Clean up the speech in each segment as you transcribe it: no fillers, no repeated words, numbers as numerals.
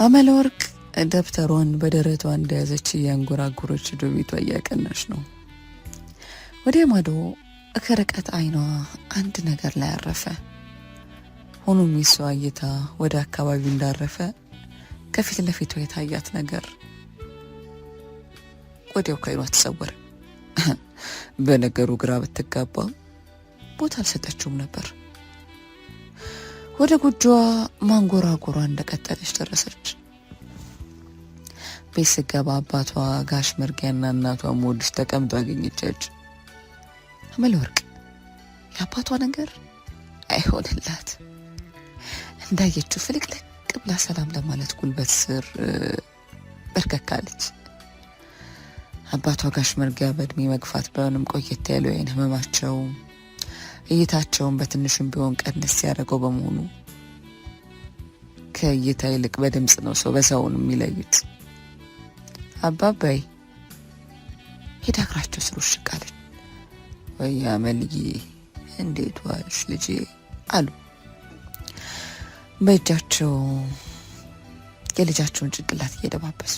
አመለወርቅ ደብተሯን በደረቷ እንደያዘች እያንጎራጎረች ወደ ቤቷ እያቀናች ነው። ወደ ማዶ ከርቀት አይኗ አንድ ነገር ላይ አረፈ። ሆኖም የሷ እይታ ወደ አካባቢው እንዳረፈ ከፊት ለፊቷ የታያት ነገር ወዲያው ከአይኗ ተሰወረ። በነገሩ ግራ ብትጋባ ቦታ አልሰጠችውም ነበር። ወደ ጎጆዋ ማንጎራጎሯ እንደቀጠለች ደረሰች። ቤት ስገባ አባቷ ጋሽ መርጊያና እናቷ ሞድሽ ተቀምጦ አገኘቻቸው። አመለወርቅ የአባቷ ነገር አይሆንላት። እንዳየችው ፍልቅልቅ ብላ ሰላም ለማለት ጉልበት ስር በርከካለች። አባቷ ጋሽ መርጊያ በእድሜ መግፋት ባይሆንም ቆየት ያለው የዓይን ህመማቸው እይታቸውን በትንሹም ቢሆን ቀንስ ያደረገው በመሆኑ ከእይታ ይልቅ በድምጽ ነው ሰው በሰውን የሚለዩት። አባባይ ሄዳ እግራቸው ስር ውሽቅ አለች። ወይ አመልዬ እንዴት ዋልሽ ልጄ አሉ። በእጃቸው የልጃቸውን ጭንቅላት እየደባበሱ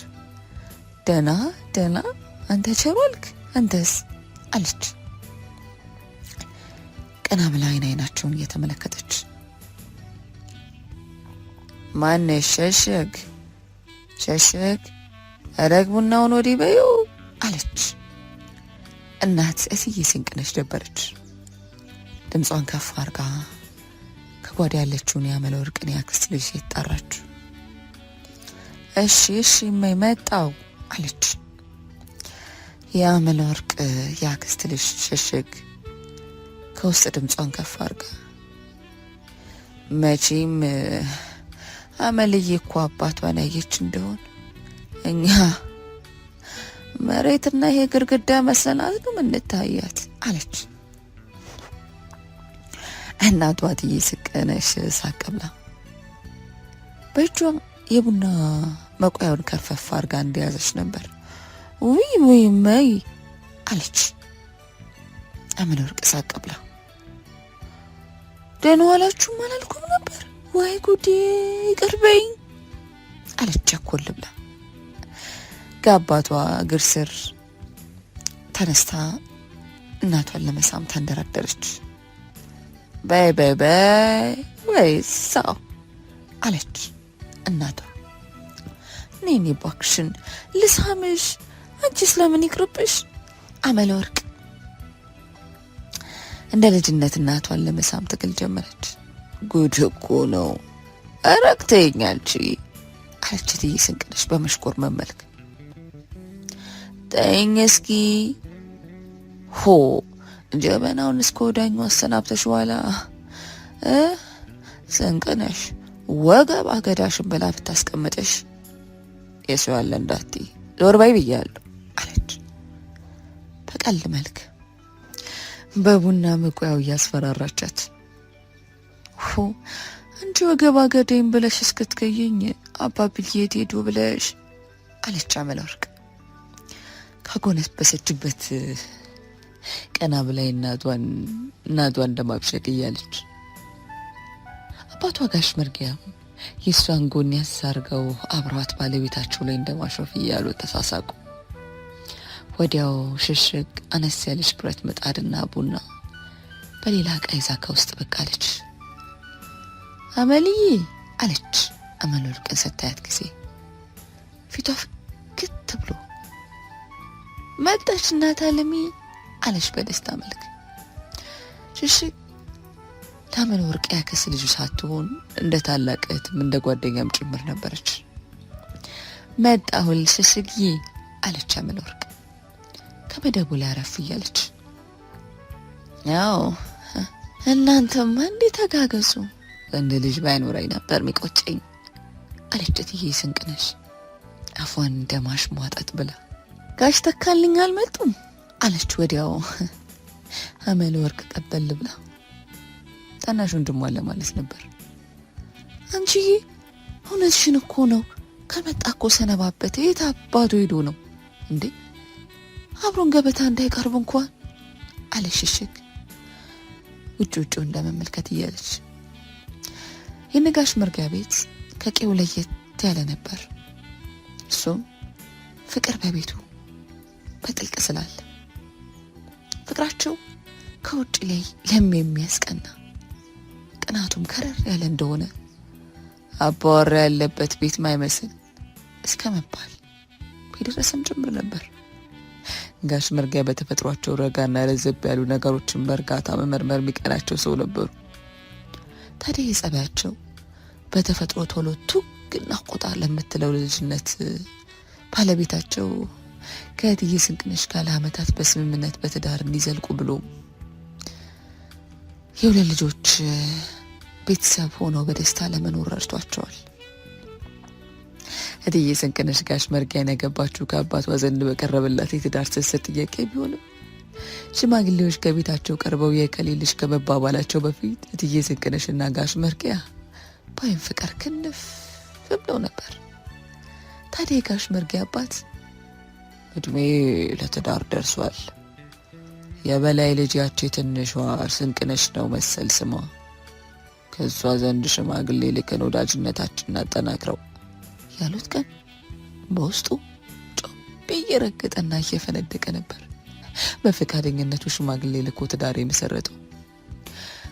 ደህና ደህና አንተ ቸር ዋልክ አንተስ አለች። ቀና ብላ አይናቸውን እየተመለከተች ማነሽ ሸሸግ ሸሸግ አረግ ቡናውን ወዲህ በዩ አለች። እናት እትዬ ስንቅነሽ ደበረች። ድምጿን ከፍ አርጋ ከጓዳ ያለችውን የአመለወርቅን ያክስት ልጅ ሴት ጠራች። እሺ እሺ እማዬ መጣው አለች። የአመለወርቅ ያክስት ልጅ ሸሸግ ከውስጥ ድምጿን ከፍ አርጋ መቼም አመልዬ እኮ አባቷን ያየች እንደሆን እኛ መሬትና ይሄ ግርግዳ መሰናት ነው የምንታያት አለች። እናቷ እትዬ ስንቅነሽ ሳቀብላ በእጇ የቡና መቆያውን ከርፈፍ አርጋ እንደያዘች ነበር። ውይ ውይ እማዬ አለች። አመለወርቅ ሳቀብላ ደህና ዋላችሁም አላልኩም ነበር ወይ ጉዴ ይቅርበኝ አለች ቸኮል ብላ። ከአባቷ እግር ስር ተነስታ እናቷን ለመሳም ተንደረደረች። በይ በይ በይ ወይ ሰው አለች እናቷ። ነይ ነይ እባክሽን ልሳምሽ፣ አንቺ ስለምን ይቅርብሽ። አመለወርቅ እንደ ልጅነት እናቷን ለመሳም ትግል ጀመረች። ጉድ እኮ ነው አረክተኝ አንቺ አለች እትዬ ስንቅነሽ በመሽኮር መመልክ። ተይኝ እስኪ ሆ ጀበናውን እስከ ወዳኙ አሰናብተሽ በኋላ ስንቅነሽ ወገብ አገዳሽን ብላ ብታስቀምጥሽ የሰው ያለ እንዳትዪ ዞር በይ ብያለሁ አለች በቀል መልክ በቡና መቆያው እያስፈራራቻት። አንቺ ወገብ አገዳይን ብለሽ እስክትገይኝ አባብዬ የት ሄዱ ብለሽ አለች አመለወርቅ ካጎነበሰችበት ቀና ብላይ እናቷን እንደማብሸቅ እያለች። አባቷ ጋሽ መርጊያ የእሷን ጎን ያሳርገው አብረዋት ባለቤታቸው ላይ እንደማሾፍ እያሉ ተሳሳቁ። ወዲያው ሽሽግ አነስ ያለች ብረት ምጣድና ቡና በሌላ ዕቃ ይዛ ከውስጥ ብቅ አለች። አመልዬ አለች አመለወርቅን ስታያት ጊዜ ፊቷ ፍክት ብሎ። መጣች እናት አለሚ አለች በደስታ መልክ። ሽሽግ ለአመለወርቅ ያክስት ልጅ ሳትሆን እንደ ታላቅ እህትም እንደ ጓደኛም ጭምር ነበረች። መጣሁል ሽሽግዬ አለች አመለወርቅ ከመደቡ ላይ አረፍ እያለች። ያው እናንተማ እንዴት ተጋገዙ፣ እንደ ልጅ ባይኖረኝ ነበር ሚቆጨኝ አለች እትዬ ስንቅነሽ አፏን እንደማሽ ሟጠጥ ብላ። ጋሽ ተካልኝ አልመጡም አለች ወዲያው አመለ ወርቅ ቀበል ብላ። ታናሽ ወንድሟን ለማለት ነበር። አንቺዬ እውነትሽን እኮ ነው፣ ከመጣ እኮ ሰነባበት። የት አባቱ ሄዶ ነው እንዴ? አብሮን ገበታ እንዳይቀርብ እንኳን አለች ሽሽግ ውጭ እንደመመልከት እያለች። የነጋሽ መርጊያ ቤት ከቄው ለየት ያለ ነበር። እሱም ፍቅር በቤቱ በጥልቅ ስላለ ፍቅራቸው ከውጭ ላይ የሚያስቀና ቅናቱም ከረር ያለ እንደሆነ አባወራ ያለበት ቤት ማይመስል እስከ መባል ቢደረስም ጭምር ነበር። ጋሽ መርጊያ በተፈጥሯቸው ረጋና ረዘብ ያሉ ነገሮችን በእርጋታ መመርመር የሚቀናቸው ሰው ነበሩ። ታዲያ የጸባያቸው በተፈጥሮ ቶሎ ቱግና ቆጣ ለምትለው ልጅነት ባለቤታቸው ከእትዬ ስንቅነሽ ጋር ለዓመታት በስምምነት በትዳር እንዲዘልቁ ብሎ የሁለት ልጆች ቤተሰብ ሆነው በደስታ ለመኖር ረድቷቸዋል። እትዬ ስንቅነሽ ጋሽ መርጊያን ያገባችው ከአባቷ ዘንድ በቀረበላት የትዳር ስስር ጥያቄ ቢሆንም ሽማግሌዎች ከቤታቸው ቀርበው የከሌ ልጅ ከመባባላቸው በፊት እትዬ ስንቅነሽና ጋሽ መርጊያ በአይን ፍቅር ክንፍ ብለው ነበር። ታዲያ የጋሽ መርጊያ አባት እድሜ ለትዳር ደርሷል፣ የበላይ ልጅ ያቺ ትንሿ ስንቅነሽ ነው መሰል ስሟ፣ ከሷ ዘንድ ሽማግሌ ልከን ወዳጅነታችንን አጠናክረው ያሉት ቀን በውስጡ ጮቤ እየረገጠና እየፈነደቀ ነበር። በፈቃደኝነቱ ሽማግሌ ልኮ ትዳር የመሰረተው።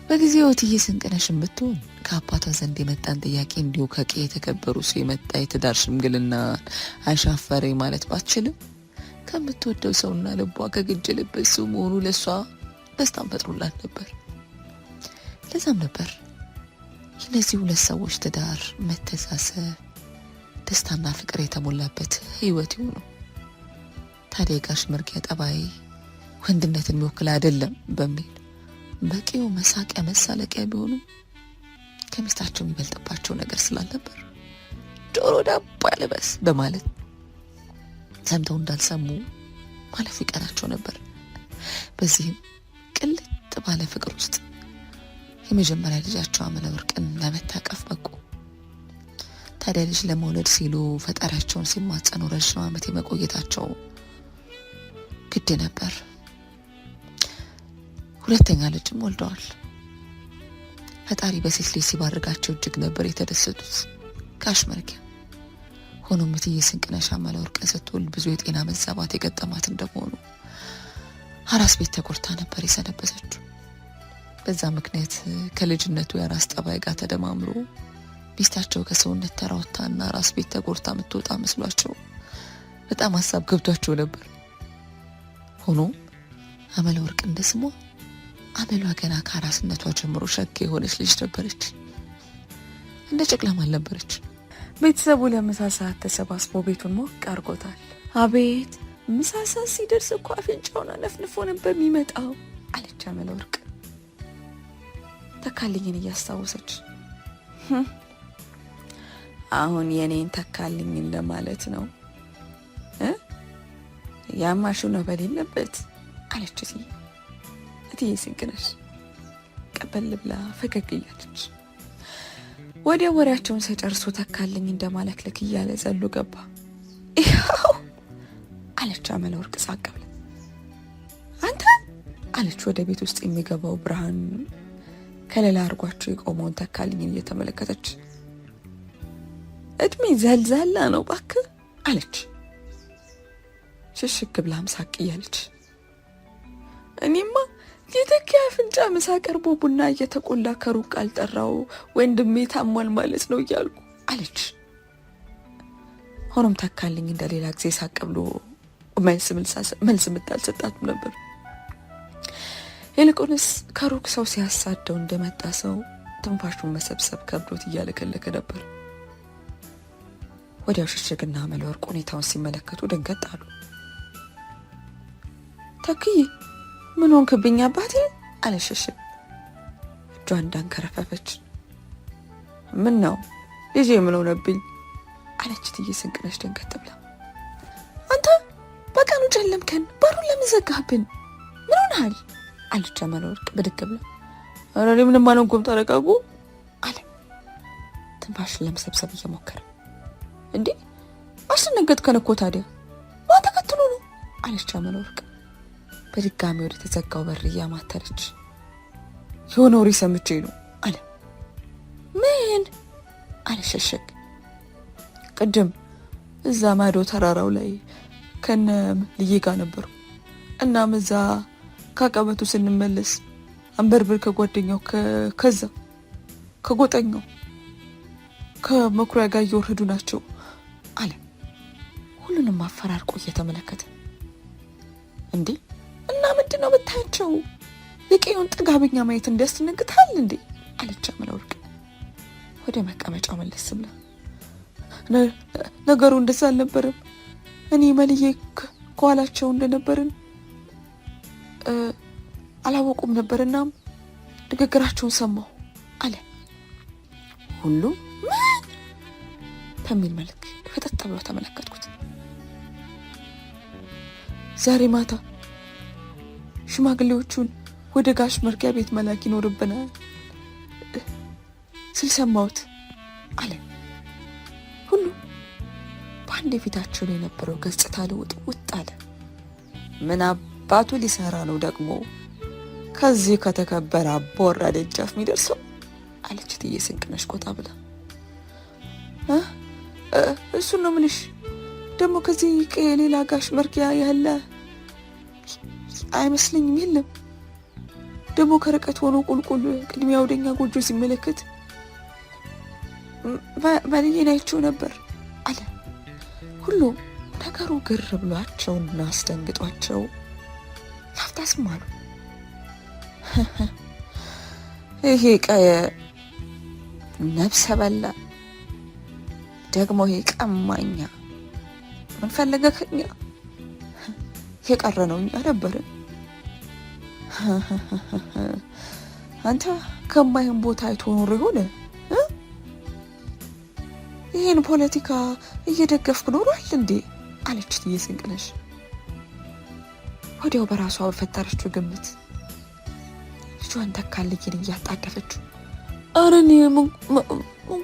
በጊዜው እትዬ ስንቅነሽም ብትሆን ከአባቷ ዘንድ የመጣን ጥያቄ እንዲሁ ከቄ የተከበሩ ሰው የመጣ የትዳር ሽምግልና አሻፈሬ ማለት ባትችልም ከምትወደው ሰውና ልቧ ከግጅልበት ሰው መሆኑ ለሷ ደስታን ፈጥሮላት ነበር። ለዛም ነበር የነዚህ ሁለት ሰዎች ትዳር መተሳሰብ፣ ደስታና ፍቅር የተሞላበት ህይወት ይሁኑ። ታዲያ ጋሽ መርጊያ ጠባይ ወንድነትን የሚወክል አይደለም በሚል በቂው መሳቂያ መሳለቂያ ቢሆኑም ከሚስታቸው የሚበልጥባቸው ነገር ስላልነበር ጆሮ ዳባ ያልበስ በማለት ሰምተው እንዳልሰሙ ማለፉ ይቀናቸው ነበር። በዚህም ቅልጥ ባለ ፍቅር ውስጥ የመጀመሪያ ልጃቸው አመለ ወርቅን ለመታቀፍ በቁ። ታዲያ ልጅ ለመውለድ ሲሉ ፈጣሪያቸውን ሲማጸኑ ረዥም ዓመት የመቆየታቸው ግድ ነበር። ሁለተኛ ልጅም ወልደዋል። ፈጣሪ በሴት ልጅ ሲባርጋቸው እጅግ ነበር የተደሰቱት ጋሽ መርጊያ። ሆኖም እትዬ ስንቅነሽ አመለ ወርቅን ስትወልድ ብዙ የጤና መዛባት የገጠማት እንደሆኑ አራስ ቤት ተጎድታ ነበር የሰነበተችው። በዛ ምክንያት ከልጅነቱ የራስ ጠባይ ጋር ተደማምሮ ሚስታቸው ከሰውነት ተራውታና ራስ ቤት ተጎድታ የምትወጣ መስሏቸው በጣም ሀሳብ ገብቷቸው ነበር። ሆኖም አመለ ወርቅ እንደ ስሟ አመሏ ገና ከአራስነቷ ጀምሮ ሸክ የሆነች ልጅ ነበረች። እንደ ጨቅላም አልነበረች። ቤተሰቡ ለምሳ ሰዓት ተሰባስቦ ቤቱን ሞቅ አድርጎታል። አቤት ምሳ ሰዓት ሲደርስ እኮ አፍንጫውን አነፍንፎ ነበር የሚመጣው አለች አመለ ወርቅ ተካልኝን እያስታወሰች። አሁን የኔን ተካልኝ እንደማለት ነው ያማሹ ነው በሌለበት አለች እትዬ ስንቅነሽ ቀበል ብላ ፈገግ እያለች። ወዲያ ወሬያቸውን ሳይጨርሱ ተካልኝ እንደማለክለክ እያለ ዘሎ ገባ። ይኸው አለች አመለ ወርቅ ሳቅ ብላ። አንተ አለች ወደ ቤት ውስጥ የሚገባው ብርሃን ከሌላ አርጓቸው የቆመውን ተካልኝን እየተመለከተች። እድሜ ዘልዛላ ነው እባክህ አለች ሽሽግ ብላም ሳቅ እያለች። እኔማ የተኪያ አፍንጫ ምሳ ቀርቦ ቡና እየተቆላ ከሩቅ አልጠራው ወንድሜ ታሟል ማለት ነው እያልኩ አለች። ሆኖም ተካልኝ እንደሌላ ጊዜ ሳቅ ብሎ መልስ ምታልሰጣትም ነበር። ይልቁንስ ከሩቅ ሰው ሲያሳደው እንደመጣ ሰው ትንፋሹን መሰብሰብ ከብዶት እያለከለከ ነበር። ወዲያው ሽሽግና አመለ ወርቅ ሁኔታውን ሲመለከቱ ደንገጥ አሉ። ተክዬ ምን ሆንክብኝ አባቴ አለች ሽሽግ እጇ እንዳንከረፈፈች። ምን ነው ልጄ ምን ሆነብኝ አለች እትዬ ስንቅነሽ ደንገጥ ብላ። አንተ በቀኑ ጨለማ ጨለምከን? በሩን ለምን ዘጋህብን? ምን ሆነሃል? አለች አመለወርቅ ብድግ ብላ። ኧረ እኔ ምንም አልሆንኩም ተረጋጉ አለ ትንፋሽን ለመሰብሰብ እየሞከረ። እንዴ አስደነገጥከን እኮ ታዲያ ማን ተከትሎ ነው? አለች አመለወርቅ በድጋሚ ወደ ተዘጋው በር እያማተረች። የሆነ ወሬ ሰምቼ ነው አለ። ምን? አለ ሸሸግ። ቅድም እዛ ማዶ ተራራው ላይ ከነ ልዬ ጋር ነበሩ። እናም እዛ ካቀበቱ ስንመለስ አንበርብር ከጓደኛው ከዛ ከጎጠኛው ከመኩሪያ ጋር እየወረዱ ናቸው አለ ሁሉንም አፈራርቆ እየተመለከተ። እንዴ እና ምንድን ነው የምታያቸው? የቀዩን ጥጋበኛ ማየት እንዲያስደነግጣል እንዴ? አለች አመለወርቅ ወደ መቀመጫው መለስ ብላ። ነገሩ እንደዛ አልነበረም። እኔ መልዬ ከኋላቸው እንደነበርን አላወቁም ነበርና ንግግራቸውን ሰማሁ አለ ሁሉ ምን በሚል መልክ ፈጠጥ ብሎ ተመለከትኩት። ዛሬ ማታ ሽማግሌዎቹን ወደ ጋሽ መርጊያ ቤት መላክ ይኖርብናል ስል ሰማሁት አለ ሁሉ። በአንድ የፊታቸው ላይ የነበረው ገጽታ ለውጥ ውጥ አለ። ምን አባቱ ሊሰራ ነው ደግሞ ከዚህ ከተከበረ አቦራ ደጃፍ የሚደርሰው? አለች እትዬ ስንቅነሽ ቆጣ ብላ። እሱን ነው ምልሽ። ደግሞ ከዚህ ሌላ ጋሽ መርጊያ ያለ አይመስለኝም። የለም ደግሞ ከርቀት ሆኖ ቁልቁል ቅድሚያ ወደኛ ጎጆ ሲመለከት መልዬን አይቼው ነበር አለ ሁሉ። ነገሩ ግር ብሏቸውና አስደንግጧቸው ላፍታ ዝም አሉ። ይሄ ቀየ ነፍሰ በላ ደግሞ ይሄ ቀማኛ ምን ፈለገ ከኛ? የቀረ ነው እኛ ነበርን። አንተ ከማይን ቦታ አይቶ ኖሮ ይሆን? ይሄን ፖለቲካ እየደገፍክ ኖሯል እንዴ? አለች እትዬ ስንቅነሽ ወዲያው በራሷ በፈጠረችው ግምት ልጇን ተካልኝን እያጣደፈችው። ኧረ እኔ ምን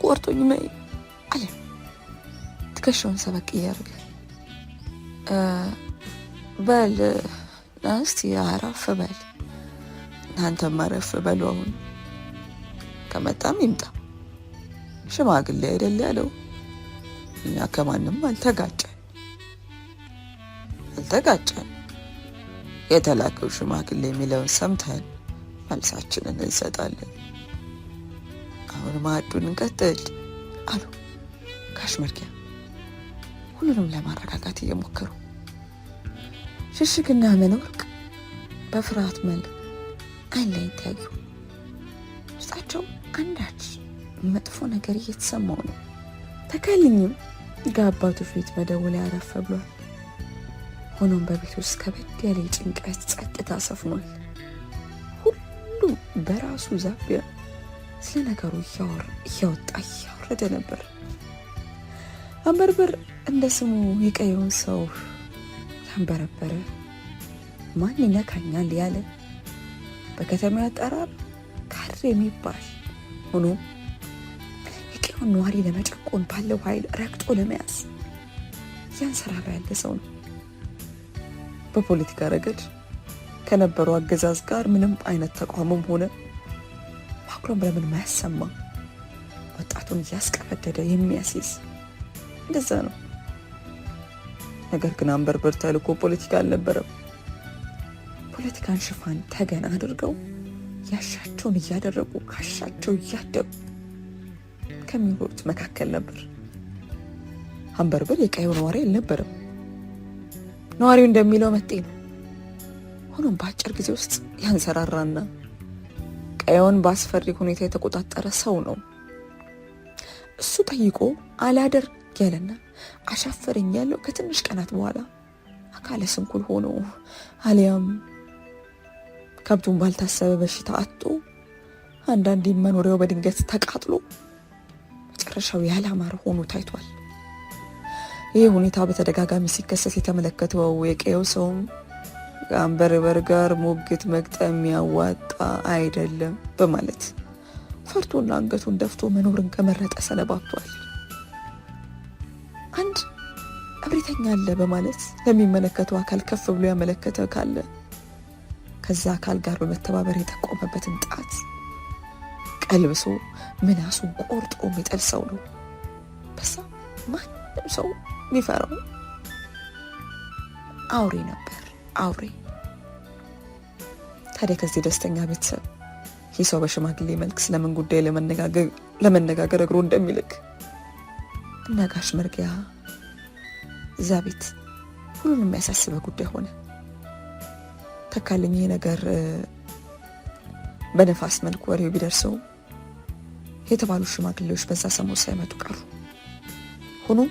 ቆርጦኝ መይ አለ ትከሻውን ሰበቅ እያደረገ። በል እስቲ አረፍ በል እናንተም አረፍ በሉ። አሁን ከመጣም ይምጣ ሽማግሌ አይደል ያለው። እኛ ከማንም አልተጋጨን የተላከው ሽማግሌ የሚለውን ሰምተን መልሳችንን እንሰጣለን። አሁን ማዕዱን እንቀጥል አሉ ጋሽ መርጊያ ሁሉንም ለማረጋጋት እየሞከሩ። ሽሽግና አመለወርቅ በፍርሃት መልክ አይን ላይ ታዩ። ውስጣቸው አንዳች መጥፎ ነገር እየተሰማው ነው። ተከልኝም ከአባቱ ፊት መደወል ያረፈ ብሏል። ሆኖም በቤት ውስጥ ከበድ ያለ ጭንቀት ጸጥታ ሰፍኗል። ሁሉም በራሱ ዛቢያ ስለ ነገሩ እያወጣ እያወረደ ነበር። አንበርብር እንደ ስሙ የቀየውን ሰው ያንበረበረ ማን ይነካኛል ያለ በከተማ አጠራር ካድሬ የሚባል ሆኖ የቀየውን ነዋሪ ለመጨቆን ባለው ኃይል ረግጦ ለመያዝ እያንሰራራ ያለ ሰው ነው። በፖለቲካ ረገድ ከነበረው አገዛዝ ጋር ምንም አይነት ተቋምም ሆነ ማጉረምረምን ማያሰማ ወጣቱን እያስቀበደደ የሚያስይዝ እንደዛ ነው። ነገር ግን አንበርብር ተልኮ ፖለቲካ አልነበረም። ፖለቲካን ሽፋን ተገን አድርገው ያሻቸውን እያደረጉ ካሻቸው እያደጉ ከሚኖሩት መካከል ነበር። አንበርብር የቀየው ነዋሪ አልነበረም። ነዋሪው እንደሚለው መጤ ነው። ሆኖም በአጭር ጊዜ ውስጥ ያንሰራራና ቀየውን በአስፈሪ ሁኔታ የተቆጣጠረ ሰው ነው። እሱ ጠይቆ አላደርግ ያለና አሻፈረኝ ያለው ከትንሽ ቀናት በኋላ አካለ ስንኩል ሆኖ አሊያም ከብቱን ባልታሰበ በሽታ አጥቶ አንዳንዴ መኖሪያው በድንገት ተቃጥሎ መጨረሻው ያላማረ ሆኖ ታይቷል። ይህ ሁኔታ በተደጋጋሚ ሲከሰት የተመለከተው የቀየው ሰውም ከአንበርበር ጋር ሞግት መግጠም ያዋጣ አይደለም በማለት ፈርቶና አንገቱን ደፍቶ መኖርን ከመረጠ ሰነባብቷል። አንድ እብሪተኛ አለ በማለት ለሚመለከተው አካል ከፍ ብሎ ያመለከተ ካለ ከዛ አካል ጋር በመተባበር የጠቆመበትን ጣት ቀልብሶ ምላሱን ቆርጦ የሚጥል ሰው ነው። በዛ ማንም ሰው የሚፈራው አውሬ ነበር፣ አውሬ። ታዲያ ከዚህ ደስተኛ ቤተሰብ ይህ ሰው በሽማግሌ መልክ ስለምን ጉዳይ ለመነጋገር እግሩ እንደሚልክ እና ጋሽ መርጊያ እዛ ቤት ሁሉንም የሚያሳስበ ጉዳይ ሆነ። ተካልኝ ይህ ነገር በነፋስ መልክ ወሬው ቢደርሰው የተባሉ ሽማግሌዎች በዛ ሰሞን ሳይመጡ ቀሩ። ሆኖም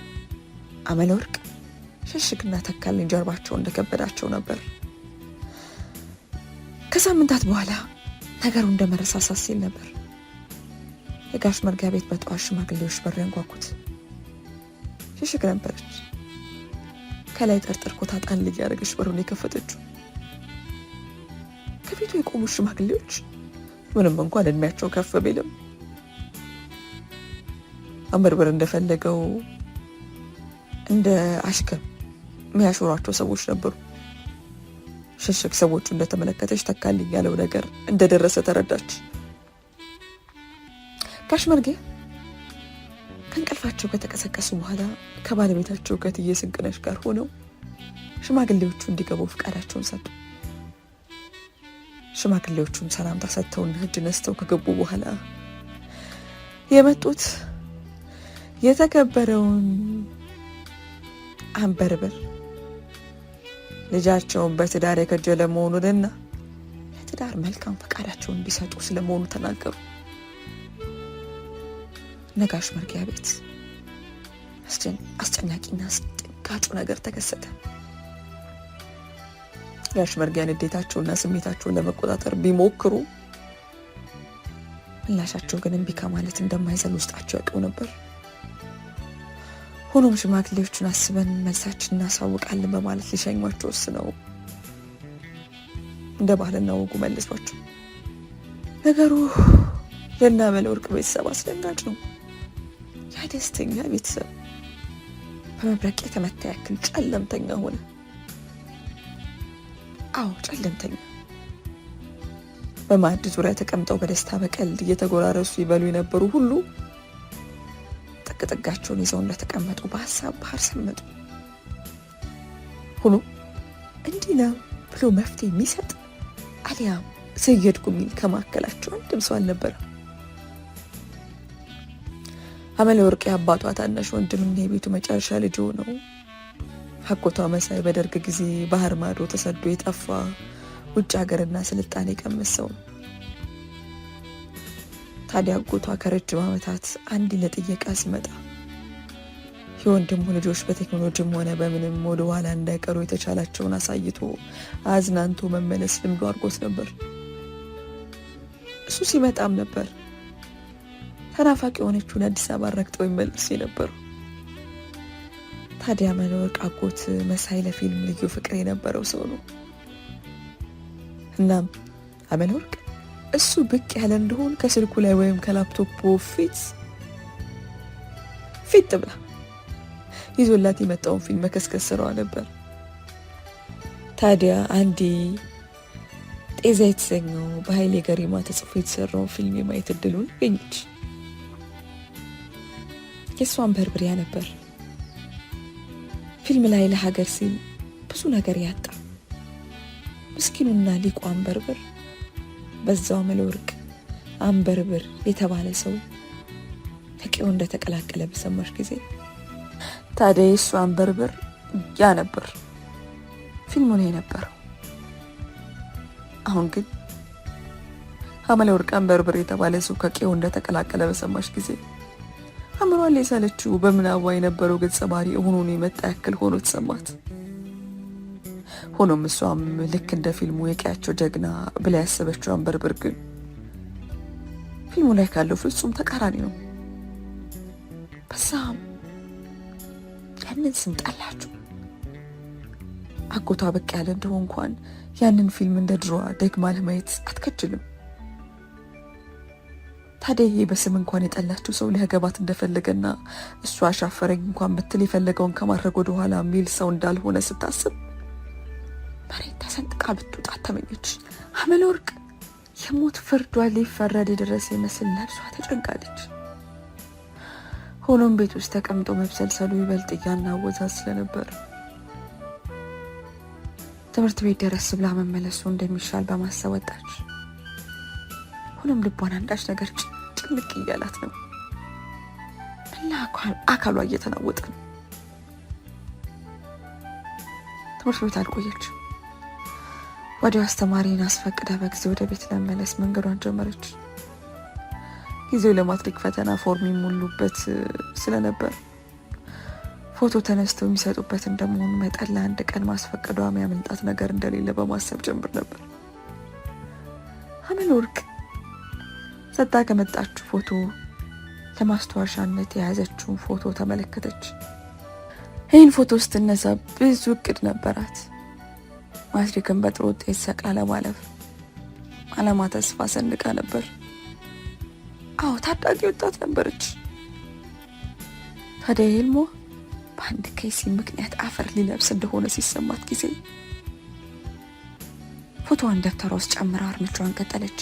አመለወርቅ ሽሽግና ተካልኝ ጀርባቸው እንደከበዳቸው ነበር። ከሳምንታት በኋላ ነገሩ እንደመረሳሳት ሲል ነበር የጋሽ መርጊያ ቤት በጠዋት ሽማግሌዎች በር ያንኳኩት። ሽሽግ ነበረች። ከላይ ጠርጥር ኮታ ጣል እያደረገች በሩን የከፈተችው። ከፊቱ የቆሙ ሽማግሌዎች ምንም እንኳን እድሜያቸው ከፍ ቢልም አንበርበር እንደፈለገው እንደ አሽከም የሚያሾሯቸው ሰዎች ነበሩ። ሽሽግ ሰዎቹ እንደተመለከተች ተካልኝ ያለው ነገር እንደደረሰ ተረዳች። ጋሽ መርጊያ ከእንቅልፋቸው ከተቀሰቀሱ በኋላ ከባለቤታቸው ከእትዬ ስንቅነሽ ጋር ሆነው ሽማግሌዎቹ እንዲገቡ ፈቃዳቸውን ሰጡ። ሽማግሌዎቹም ሰላምታ ሰጥተውና እጅ ነስተው ከገቡ በኋላ የመጡት የተከበረውን አንበርበር ልጃቸውን በትዳር የከጀለ መሆኑንና ለትዳር መልካም ፈቃዳቸውን እንዲሰጡ ስለመሆኑ ተናገሩ። ነጋሽ መርጊያ ቤት አስጨናቂና አስደንጋጩ ነገር ተከሰተ። ጋሽ መርጊያ ንዴታቸውና ስሜታቸውን ለመቆጣጠር ቢሞክሩ ምላሻቸው ግን እምቢ ከማለት እንደማይዘል ውስጣቸው ያውቀው ነበር። ሆኖም ሽማግሌዎቹን አስበን መልሳችን እናሳውቃለን በማለት ሊሸኟቸው ወስነው እንደ ባህልና ወጉ መለሷቸው። ነገሩ የእነ አመለወርቅ ቤተሰብ አስደንጋጭ ነው። ያ ደስተኛ ቤተሰብ በመብረቅ የተመታ ያክል ጨለምተኛ ሆነ። አዎ ጨለምተኛ። በማዕድ ዙሪያ ተቀምጠው በደስታ በቀልድ እየተጎራረሱ ይበሉ የነበሩ ሁሉ ጥጋቸውን ይዘው እንደተቀመጡ በሀሳብ ባህር ሰመጡ። ሆኖ እንዲህ ነው ብሎ መፍትሄ የሚሰጥ አሊያም ዘየድኩ የሚል ከማዕከላቸው አንድም ሰው አልነበረም። አመለወርቅ የአባቷ ታናሽ ወንድምና የቤቱ መጨረሻ ልጅ ሆነው አጎቷ መሳይ በደርግ ጊዜ ባህር ማዶ ተሰዶ የጠፋ ውጭ ሀገርና ስልጣኔ ቀመስ ሰው ነው። ታዲያ አጎቷ ከረጅም ዓመታት አንድ ለጥየቃ ሲመጣ የወንድሙ ልጆች በቴክኖሎጂም ሆነ በምንም ወደ ኋላ እንዳይቀሩ የተቻላቸውን አሳይቶ አዝናንቶ መመለስ ልምዱ አድርጎት ነበር። እሱ ሲመጣም ነበር ተናፋቂ የሆነችውን አዲስ አበባ ረግጠው ይመለሱ የነበሩ። ታዲያ አመለወርቅ አጎት መሳይ ለፊልም ልዩ ፍቅር የነበረው ሰው ነው። እናም አመለወርቅ እሱ ብቅ ያለ እንደሆን ከስልኩ ላይ ወይም ከላፕቶፑ ፊት ብላ ይዞላት የመጣውን ፊልም መከስከስ ስራዋ ነበር። ታዲያ አንዴ ጤዛ የተሰኘው በኃይሌ ገሪማ ተጽፎ የተሰራውን ፊልም የማየት እድሉን አገኘች። የእሷን በርብሪያ ነበር። ፊልም ላይ ለሀገር ሲል ብዙ ነገር ያጣ ምስኪኑና ሊቁ አንበርብር በዛው አመለወርቅ አንበርብር የተባለ ሰው ከቄው እንደተቀላቀለ በሰማሽ ጊዜ ታዲያ የእሱ አንበርብር ያ ነበር ፊልሙ ላይ ነበር። አሁን ግን አመለወርቅ አንበርብር የተባለ ሰው ከቄው እንደተቀላቀለ በሰማሽ ጊዜ አምሯል የሳለችው በምናቧ የነበረው ገጸ ባህሪ እሁኑን የመጣ ያክል ሆኖ ተሰማት። ሆኖም እሷም ልክ እንደ ፊልሙ የቀያቸው ጀግና ብላ ያሰበችው አንበርብር ግን ፊልሙ ላይ ካለው ፍጹም ተቃራኒ ነው። በዛም ያንን ስም ጠላችሁ። አጎቷ ብቅ ያለ እንደሆነ እንኳን ያንን ፊልም እንደ ድሮዋ ደግማ ለማየት አትከጅልም። ታዲያ ይሄ በስም እንኳን የጠላችው ሰው ሊያገባት እንደፈለገና እሷ አሻፈረኝ እንኳን ብትል የፈለገውን ከማድረግ ወደ ኋላ የሚል ሰው እንዳልሆነ ስታስብ መሬት ተሰንጥቃ ብትወጣ ተመኘች። አመለወርቅ የሞት ፍርዷ ሊፈረድ የደረሰ ይመስል ነፍሷ ተጨንቃለች። ሆኖም ቤት ውስጥ ተቀምጦ መብሰልሰሉ ይበልጥ እያናወዛት ስለነበር ትምህርት ቤት ደረስ ብላ መመለሱ እንደሚሻል በማሰብ ወጣች። ሆኖም ልቧን አንዳች ነገር ጭንቅ እያላት ነው። መላ አካሏ እየተናወጠ ነው። ትምህርት ቤት አልቆየች። ወዲያው አስተማሪን አስፈቅዳ በጊዜ ወደ ቤት ለመመለስ መንገዷን ጀመረች። ጊዜው ለማትሪክ ፈተና ፎርም የሚሞሉበት ስለነበር ፎቶ ተነስተው የሚሰጡበት እንደመሆኑ መጠን ለአንድ ቀን ማስፈቀዷ የሚያመልጣት ነገር እንደሌለ በማሰብ ጀምር ነበር። አመለወርቅ ሰጣ ከመጣችው ፎቶ ለማስታወሻነት የያዘችውን ፎቶ ተመለከተች። ይህን ፎቶ ስትነሳ ብዙ እቅድ ነበራት። ማትሪክን በጥሩ ውጤት ሰቅላ ለማለፍ አላማ ተስፋ ሰንቃ ነበር። አዎ ታዳጊ ወጣት ነበረች። ታዲያ ህልሟ በአንድ ኬሲ ምክንያት አፈር ሊለብስ እንደሆነ ሲሰማት ጊዜ ፎቶዋን ደብተሯ ውስጥ ጨምራ እርምጃዋን ቀጠለች።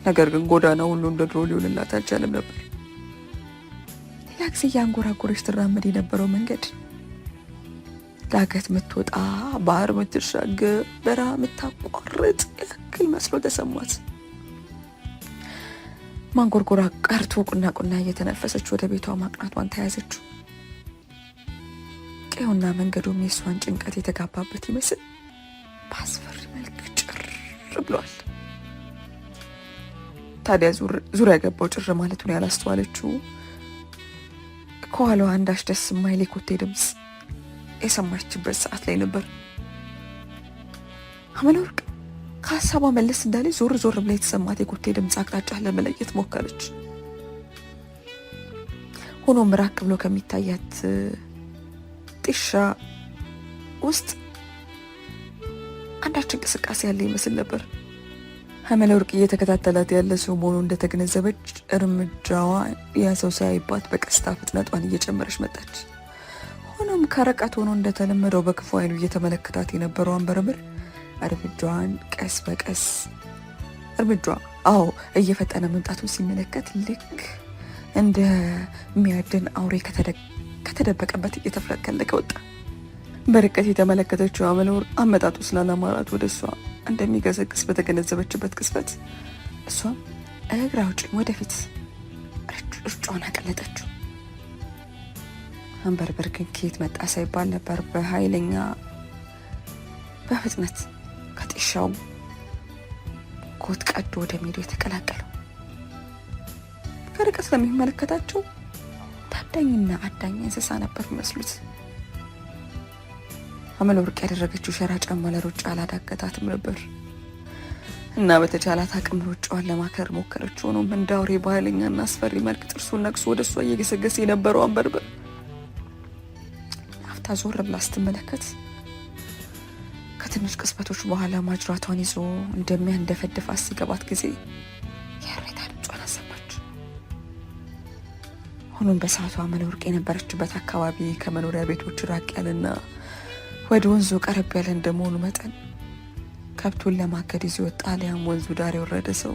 ነገር ግን ጎዳና ሁሉ እንደ ድሮ ሊሆንላት አልቻለም ነበር። ሌላ ጊዜ እያንጎራጎረች ትራመድ የነበረው መንገድ ዳገት ምትወጣ፣ ባህር ምትሻገር፣ በረሃ ምታቋርጥ ያክል መስሎ ተሰማት። ማንጎርጎራ ቀርቶ ቁና ቁና እየተነፈሰች ወደ ቤቷ ማቅናቷን ተያዘችው። ቀዩና መንገዱም የእሷን ጭንቀት የተጋባበት ይመስል በአስፈሪ መልክ ጭር ብሏል። ታዲያ ዙሪያ ገባው ጭር ማለቱን ያላስተዋለችው ከኋላዋ አንዳች ደስ የማይል የኮቴ ድምፅ የሰማችበት ሰዓት ላይ ነበር። አመለወርቅ ከሀሳቧ መለስ እንዳለች ዞር ዞር ብላ የተሰማት የኮቴ ድምፅ አቅጣጫ ለመለየት ሞከረች። ሆኖም ራቅ ብሎ ከሚታያት ጢሻ ውስጥ አንዳች እንቅስቃሴ ያለ ይመስል ነበር። አመለወርቅ እየተከታተላት ያለ ሰው መሆኑ እንደተገነዘበች እርምጃዋ ያሰው ሳይባት በቀስታ ፍጥነቷን እየጨመረች መጣች። ሆኖም ከርቀት ሆኖ እንደተለመደው በክፉ አይኑ እየተመለከታት የነበረው አንበርብር እርምጃዋን ቀስ በቀስ እየፈጠነ መምጣቱን ሲመለከት ልክ እንደሚያድን አውሬ ከተደበቀበት እየተፍለቀለቀ ወጣ። በርቀት የተመለከተችው አመለወርቅ አመጣጡ ስላላማራት ወደ እሷ እንደሚገሰግስ በተገነዘበችበት ቅጽበት እሷም እግራ አውጪኝ ወደፊት እርጫውን አቀለጠችው። አንበርበር ግን ከየት መጣ ሳይባል ነበር በኃይለኛ በፍጥነት ከጢሻው ኮት ቀዶ ወደ ሜዳ የተቀላቀለው። ከርቀት ለሚመለከታቸው ታዳኝና አዳኝ እንስሳ ነበር የሚመስሉት። አመለወርቅ ያደረገችው ሸራ ጫማ ለሩጫ አላዳገታትም ነበር እና በተቻላት አቅም ሩጫዋን ለማከር ሞከረች። ሆኖም እንደ አውሬ በኃይለኛና አስፈሪ መልክ ጥርሱን ነቅሶ ወደ እሷ እየገሰገሰ የነበረው አንበርበር አፍታ ዞር ብላ ስትመለከት ከትንሽ ቅጽበቶች በኋላ ማጅራቷን ይዞ እንደሚያንደፈድፋት ሲገባት ጊዜ የእሬታ ድምጿን አሰማች። ሆኖም በሰዓቱ አመለወርቅ የነበረችበት አካባቢ ከመኖሪያ ቤቶች ራቅ ያለና ወደ ወንዙ ቀረብ ያለ እንደመሆኑ መጠን ከብቱን ለማገድ ይዞ ወጣ አሊያም ወንዙ ዳር የወረደ ሰው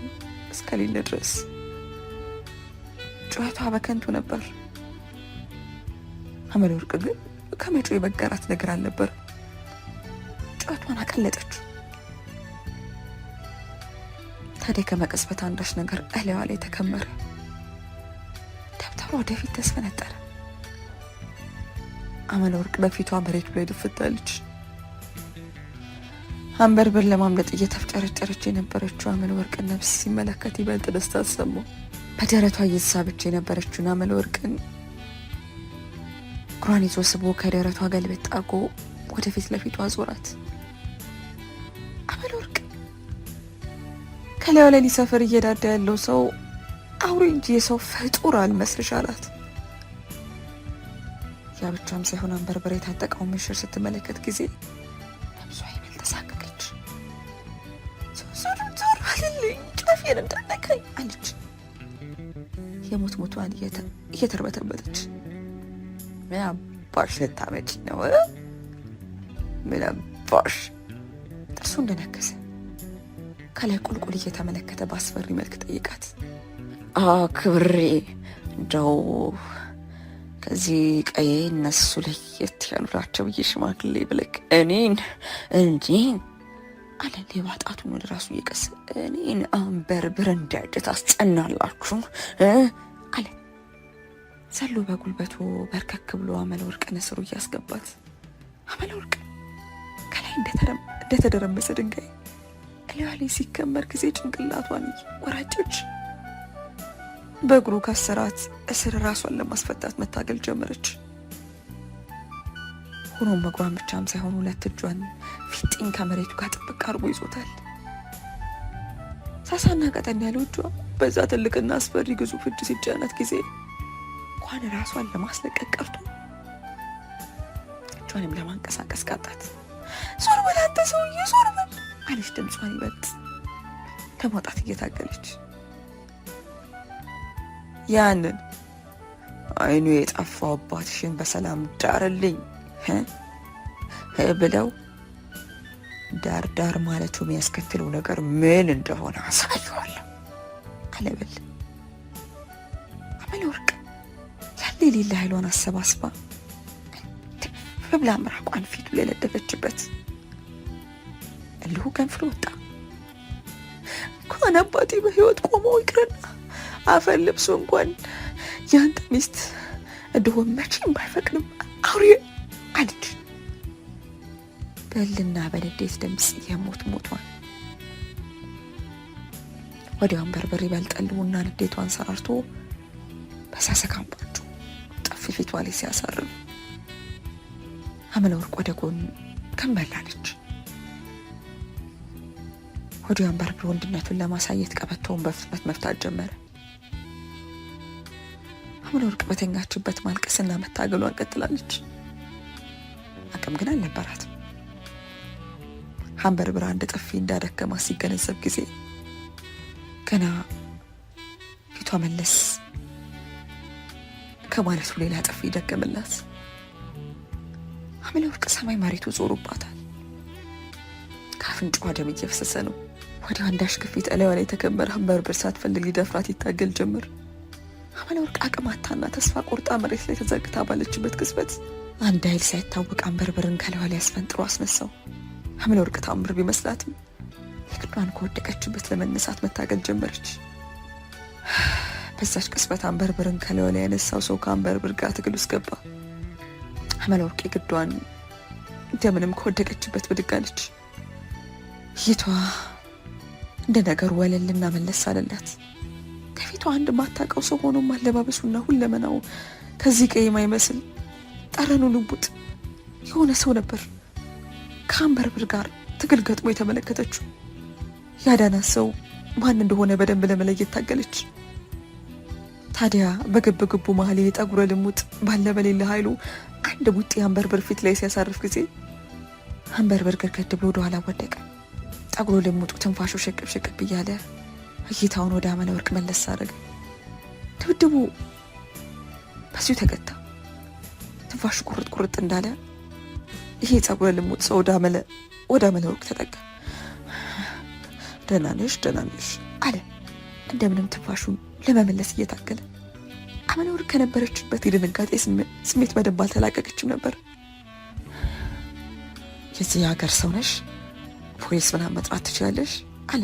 እስከሌለ ድረስ ጩኸቷ በከንቱ ነበር። አመለወርቅ ግን ከመጮህ የበገራት ነገር አልነበር። ጩኸቷን አቀለጠችው። ታዲያ ከመቀስበት አንዳች ነገር እላዋ ላይ ተከመረ። ደብተሯ ወደፊት ተስፈነጠረ። አመለወርቅ በፊቷ መሬት ላይ ድፍታለች። አንበርበር ለማምለጥ እየተፍጨረጨረች የነበረችው አመለወርቅን ነፍስ ሲመለከት ይበልጥ ደስታ ተሰማው። በደረቷ እየተሳበች የነበረችውን አመለወርቅን እግሯን ይዞ ስቦ ከደረቷ ገልበጥ አድርጎ ወደፊት ለፊቷ አዞራት። አመለወርቅ ከላዩ ላይ ሊሰፍር እየዳዳ ያለው ሰው አውሬ እንጂ የሰው ፍጡር አልመስልሽ አላት። ያ ብቻም ሳይሆን አንበርበር የታጠቀውን ምሽር ስትመለከት ጊዜ ነብሷ ይበል ተሳቀቀች። ዞር ባልልኝ ጫፌን እንዳነካኝ አለች የሞት ሞቷን እየተርበተበተች። ምን አባሽ ልታመጪ ነው? ምን አባሽ? ጥርሱ እንደነከሰ ከላይ ቁልቁል እየተመለከተ በአስፈሪ መልክ ጠይቃት። ክብሬ እንደው ከዚህ ቀዬ እነሱ ለየት ያሉላቸው ብዬ ሽማግሌ ብለክ እኔን አለ ሌባ ጣቱን ወደ ራሱ እየቀሰ። እኔን አንበርብር እንዳያጀት አስጸናላችሁ አለ ዘሎ በጉልበቱ በርከክ ብሎ አመለወርቅ ነስሩ እያስገባት። አመለወርቅ ከላይ እንደተደረመሰ ድንጋይ እላዋ ላይ ሲከመር ጊዜ ጭንቅላቷን ወራጨች። በእግሩ ካሰራት እስር ራሷን ለማስፈታት መታገል ጀመረች። ሆኖም እግሯን ብቻም ሳይሆን ሁለት እጇን ፊጥኝ ከመሬቱ ጋር ጥብቅ አድርጎ ይዞታል። ሳሳና ቀጠን ያለው እጇ በዛ ትልቅና አስፈሪ ግዙፍ እጅ ሲጫናት ጊዜ እንኳን ራሷን ለማስለቀቅ ቀርቶ እጇንም ለማንቀሳቀስ ቃጣት። ዞር በል አንተ ሰውዬ ዞር በል አለች ድምጿን ይበልጥ ለማውጣት እየታገለች። ያንን አይኑ የጠፋው አባትሽን በሰላም ዳርልኝ ብለው ዳር ማለቱ የሚያስከትለው ነገር ምን እንደሆነ አሳየዋለሁ አለበል። አመለወርቅ ያለ የሌለ ኃይሏን አሰባስባ በብላ ምራቋን ፊቱ ላይ ለደፈችበት። እልሁ ገንፍሎ ወጣ። እንኳን አባቴ በህይወት ቆሞ ይቅርና አፈር ልብሱ እንኳን ያንተ ሚስት እንደሆነ መቼም ባይፈቅድም አውሬ አለች በልና በንዴት ድምፅ የሞት ሞቷን። ወዲያውም በርበሬ ባልጠልውና ንዴቷን ሰራርቶ በሳሰካምባቸው ጠፊ ፊቷ ላይ ሲያሳርም አመለወርቅ ወደ ጎን ከንበላለች። ወዲያውም በርበሬ ወንድነቱን ለማሳየት ቀበቶውን በፍጥነት መፍታት ጀመረ። አመለወርቅ በተኛችበት ማልቀስና መታገሏን ቀጥላለች። አቅም ግን አልነበራትም። አንበርብር አንድ ጥፊ እንዳደከማት ሲገነዘብ ጊዜ ገና ፊቷ መለስ ከማለቱ ሌላ ጥፊ ደገመላት። አመለወርቅ ሰማይ መሬቱ ዞሮባታል። ከአፍንጫዋ ደም እየፈሰሰ ነው። ወዲያው አንዳች ግፊት እላዋ ላይ ተከመረ። አንበርብር ሳትፈልግ ሊደፍራት ይታገል ጀመር። አመለወርቅ አቅማታና ተስፋ ቆርጣ መሬት ላይ ተዘግታ ባለችበት ቅጽበት አንድ ኃይል ሳይታወቅ አንበርብርን ከላዋ ላይ አስፈንጥሮ አስነሳው። አመለወርቅ ታምር ቢመስላትም የግዷን ከወደቀችበት ለመነሳት መታገል ጀመረች። በዛች ቅጽበት አንበርብርን ከላዋ ላይ ያነሳው ሰው ከአንበርብር ጋር ትግል ውስጥ ገባ። አመለወርቅ የግዷን እንደምንም ከወደቀችበት ብድግ አለች። ይቷ እንደ ነገሩ ወለልና መለስ አለላት። ከፊቷ አንድ ማታውቀው ሰው ሆኖ ማለባበሱና ሁለመናው ከዚህ ቀይ የማይመስል ጠረኑ ልቡጥ የሆነ ሰው ነበር ከአንበርብር ጋር ትግል ገጥሞ የተመለከተችው። ያዳናት ሰው ማን እንደሆነ በደንብ ለመለየት ታገለች። ታዲያ በግብ ግቡ መሀል የጠጉረ ልሙጥ ባለ በሌለ ኃይሉ አንድ ቡጢ አንበርብር ፊት ላይ ሲያሳርፍ ጊዜ አንበርብር ገርገድ ብሎ ወደ ኋላ ወደቀ። ጠጉረ ልሙጡ ትንፋሹ ሽቅብ እያለ እይታውን ወደ አመለወርቅ መለስ አደረገ። ድብድቡ በዚሁ ተገታ። ትንፋሹ ቁርጥ እንዳለ ይሄ ጸጉረ ልሙጥ ሰው ወደ አመለወርቅ ተጠጋ። ደህና ነሽ አለ እንደምንም ትንፋሹን ለመመለስ እየታገለ። አመለወርቅ ከነበረችበት የድንጋጤ ስሜት በደንብ አልተላቀቀችም ነበር። የዚህ ሀገር ሰው ነሽ? ፖሊስ ምናምን መጥራት ትችላለሽ? አለ